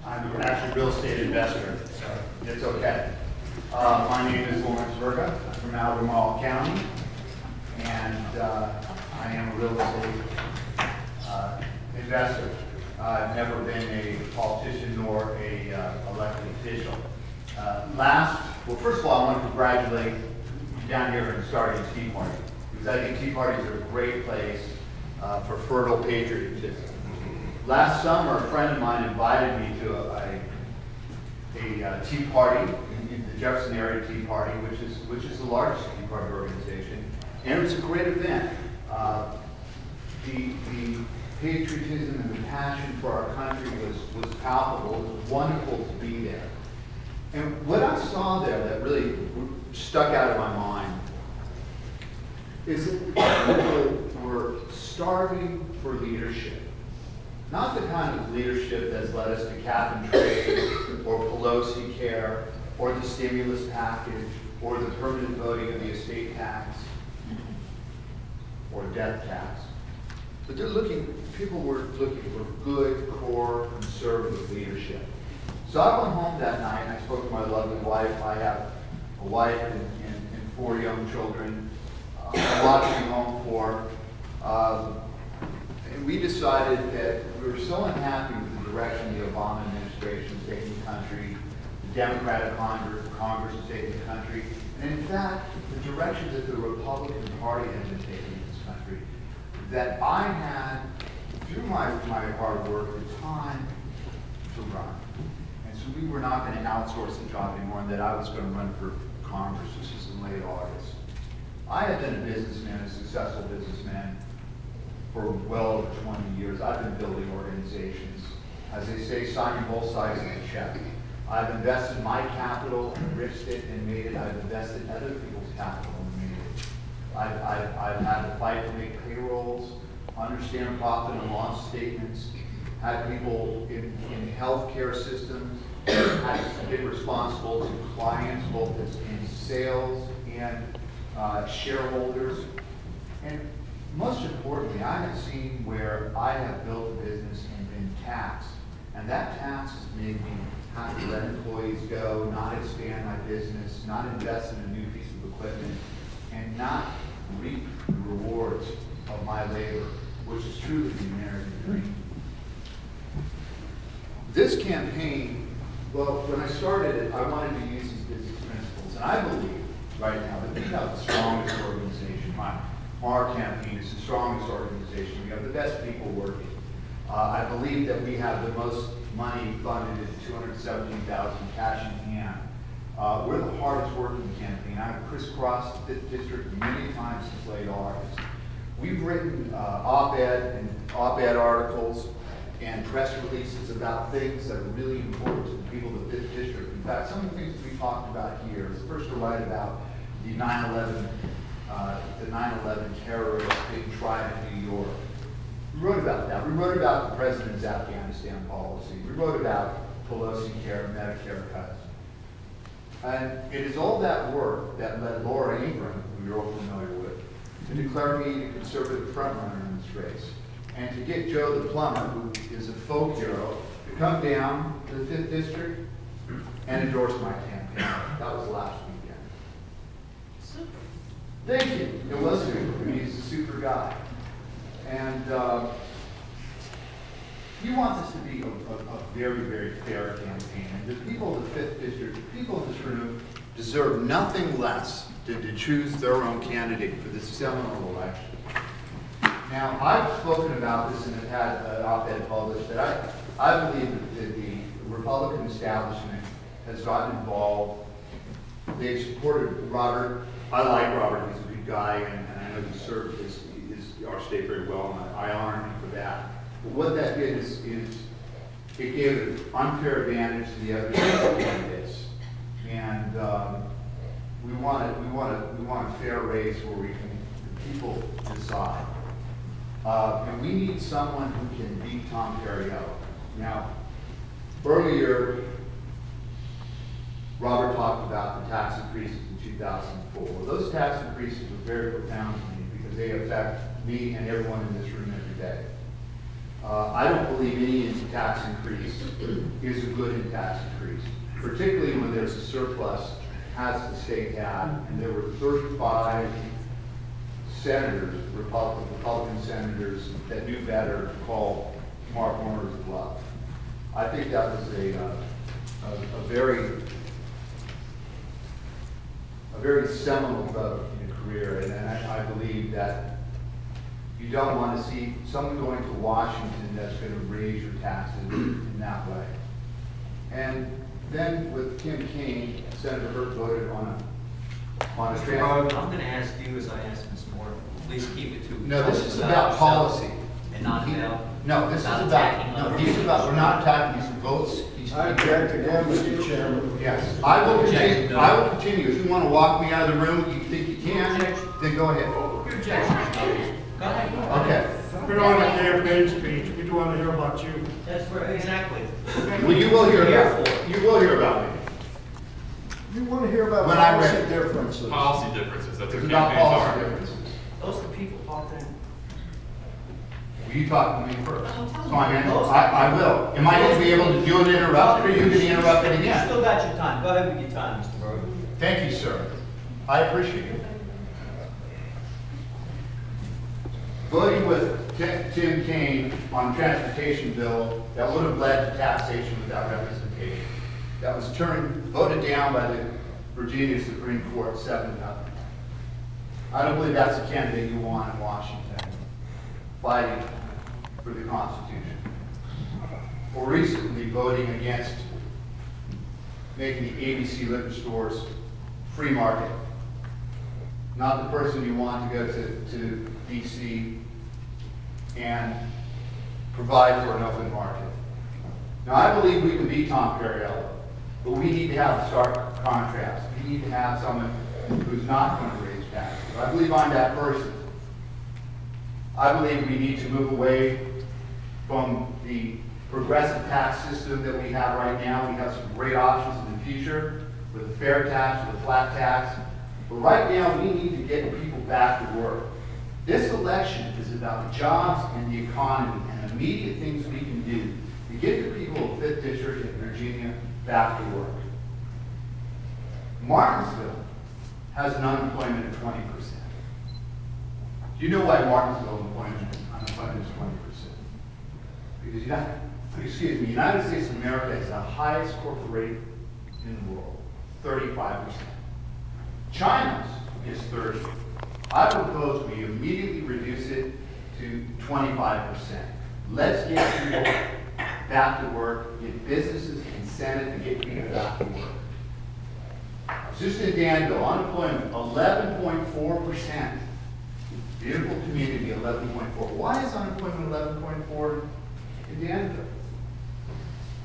I'm actually a real estate investor, so it's okay. My name is Laurence Verga. I'm from Albemarle County, and I am a real estate investor. I've never been a politician nor a elected official. Well, first of all, I want to congratulate you down here in starting a Tea Party, because I think Tea Parties are a great place for fertile patriotism. Last summer, a friend of mine invited me to a Tea Party, in the Jefferson area Tea Party, which is the largest Tea Party organization, and it was a great event. The patriotism and the passion for our country was palpable. It was wonderful to be there. And what I saw there that really stuck out of my mind is that people were starving for leadership. Not the kind of leadership that's led us to cap and trade, or Pelosi care, or the stimulus package, or the permanent voting of the estate tax, or death tax. But people were looking for good, core, conservative leadership. So I went home that night and I spoke to my lovely wife. I have a wife and 4 young children, a lot to be home for. And we decided that we were so unhappy with the direction the Obama administration is taking the country, the Democratic Congress is taking the country, and in fact, the direction that the Republican Party has been taking in this country, that I had, through my hard work, the time to run. And so we were not going to outsource the job anymore, and that I was going to run for Congress. This was in late August. I had been a businessman, a successful businessman, for well over 20 years. I've been building organizations, as they say, signing both sides of the check. I've invested my capital and risked it and made it. I've invested other people's capital and made it. I've had to fight to make payrolls, understand profit and loss statements, had people in healthcare systems, had been responsible to clients, both in sales and shareholders. And most importantly, I have seen where I have built a business and been taxed, and that tax has made me have to let employees go, not expand my business, not invest in a new piece of equipment, and not reap the rewards of my labor, which is truly the American dream. This campaign, well, when I started it, I wanted to use these business principles, and I believe right now that we have the strongest organization. Our campaign is the strongest organization. We have the best people working. I believe that we have the most money funded at $217,000 cash in hand. We're the hardest working campaign. I've crisscrossed the 5th district many times since late August. We've written op-ed articles and press releases about things that are really important to the people of the 5th district. In fact, some of the things that we talked about here is first to write about the 9/11 terrorists being tried in New York. We wrote about that. We wrote about the president's Afghanistan policy. We wrote about Pelosi care, Medicare cuts. And it is all that work that led Laura Ingram, who you're all familiar with, to declare me the conservative frontrunner in this race. And to get Joe the plumber, who is a folk hero, to come down to the 5th district and endorse my campaign. That was last weekend. Super. Thank you. It was super. I mean, he's a super guy. And he wants us to be a very, very fair campaign. And the people of the 5th district, the people in this room, deserve nothing less than to choose their own candidate for this seminal election. Now, I've spoken about this and have had an op-ed published that I believe that the Republican establishment has gotten involved. They've supported Robert. I like Robert. He's a good guy, and I know he served our state very well, and I honor him for that. But what that did is it gave an unfair advantage to the other candidates, and we want a fair race where the people decide. And we need someone who can beat Tom Perriello. Now, earlier, Robert talked about the tax increases in 2004. Well, those tax increases were very profound to me because they affect me and everyone in this room every day. I don't believe any tax increase is a good tax increase, particularly when there's a surplus, as the state had, and there were 35 senators, Republican senators, that knew better to call Mark Warner's bluff. I think that was a very seminal vote in a career, and I believe that you don't want to see someone going to Washington that's going to raise your taxes in that way. And then with Tim Kaine, Senator Hurt voted on a Mr. Rowe, I'm going to ask you as I asked Ms. Moore, please keep it to. No, this is about policy. And not about. No, this is about, no, these are about, we're not attacking these votes. I object again, Mr. Chairman. Yes, I will continue. If you want to walk me out of the room, you think you can, then go ahead. Your objection. Go ahead. Okay. We're on a campaign speech. We do want to hear about you. That's right, exactly. Well, you will hear about me. You will hear about me. You want to hear about When I policy read- differences. Policy differences, that's It's what about campaigns policy are. differences. Those are people talking. Well, you talk to me first. So I will. Am I going to be able to do an interrupt, or are you going to interrupt it You again? still got your time. Go ahead with your time, Mr. Rowe. Thank you, sir. I appreciate it. Voting with Tim Kaine on a transportation bill that would have led to taxation without representation. That was voted down by the Virginia Supreme Court 7-0. I don't believe that's the candidate you want in Washington, fighting for the Constitution. Or recently voting against making the ABC liquor stores free market. Not the person you want to go to DC and provide for an open market. Now, I believe we can beat Tom Perriello, but we need to have a stark contrast. We need to have someone who's not going to raise taxes. I believe I'm that person. I believe we need to move away from the progressive tax system that we have right now. We have some great options in the future with a fair tax, with a flat tax. But right now, we need to get people back to work. This election is about the jobs and the economy and immediate things we can do to get the people of 5th District in Virginia back to work. Martinsville has an unemployment of 20%. Do you know why Martinsville unemployment is 20%? Because the United States of America has the highest corporate rate in the world, 35%. China's is 30%. I propose we immediately reduce it to 25%. Let's get people back to work, get businesses incentive to get people back to work. Just in Danville, unemployment 11.4%. Beautiful community, 11.4. Why is unemployment 11.4 in Danville?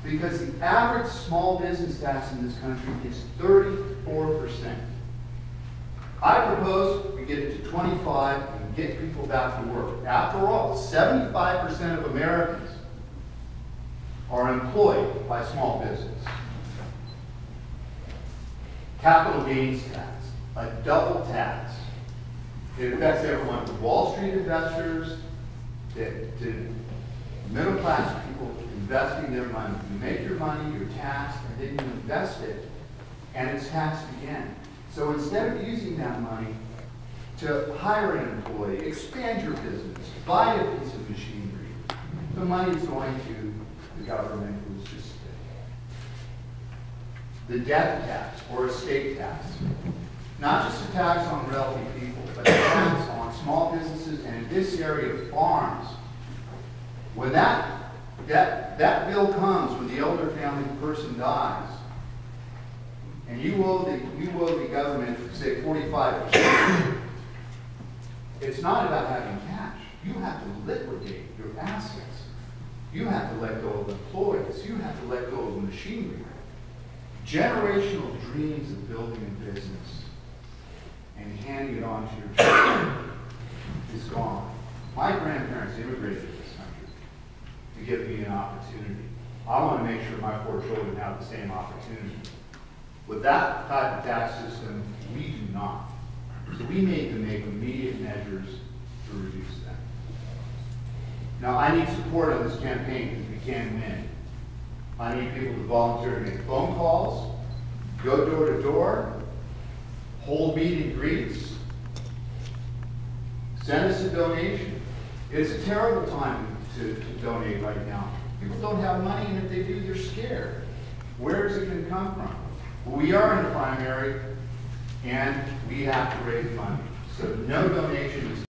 Because the average small business tax in this country is 34%. I propose we get it to 25 and get people back to work. After all, 75% of Americans are employed by small business. Capital gains tax, a double tax. It affects everyone from Wall Street investors to middle class people investing their money. You make your money, you're taxed, and then you invest it, and it's taxed again. So instead of using that money to hire an employee, expand your business, buy a piece of machinery, the money is going to the government who's just the death tax or estate tax. Not just a tax on wealthy people, but a tax on small businesses and in this area, farms. When that bill comes, when the elder family person dies, and you owe the government, say, 45%, it's not about having cash. You have to liquidate your assets. You have to let go of employees. You have to let go of machinery. Generational dreams of building a business and handing it on to your children is gone. My grandparents immigrated to this country to give me an opportunity. I want to make sure my 4 children have the same opportunity. With that type of tax system, we do not. So we need to make immediate measures to reduce that. Now, I need support on this campaign because we can win. I need people to volunteer to make phone calls, go door to door, hold meet and greets, send us a donation. It's a terrible time to donate right now. People don't have money, and if they do, they're scared. Where is it going to come from? Well, we are in the primary, and we have to raise money. So no donations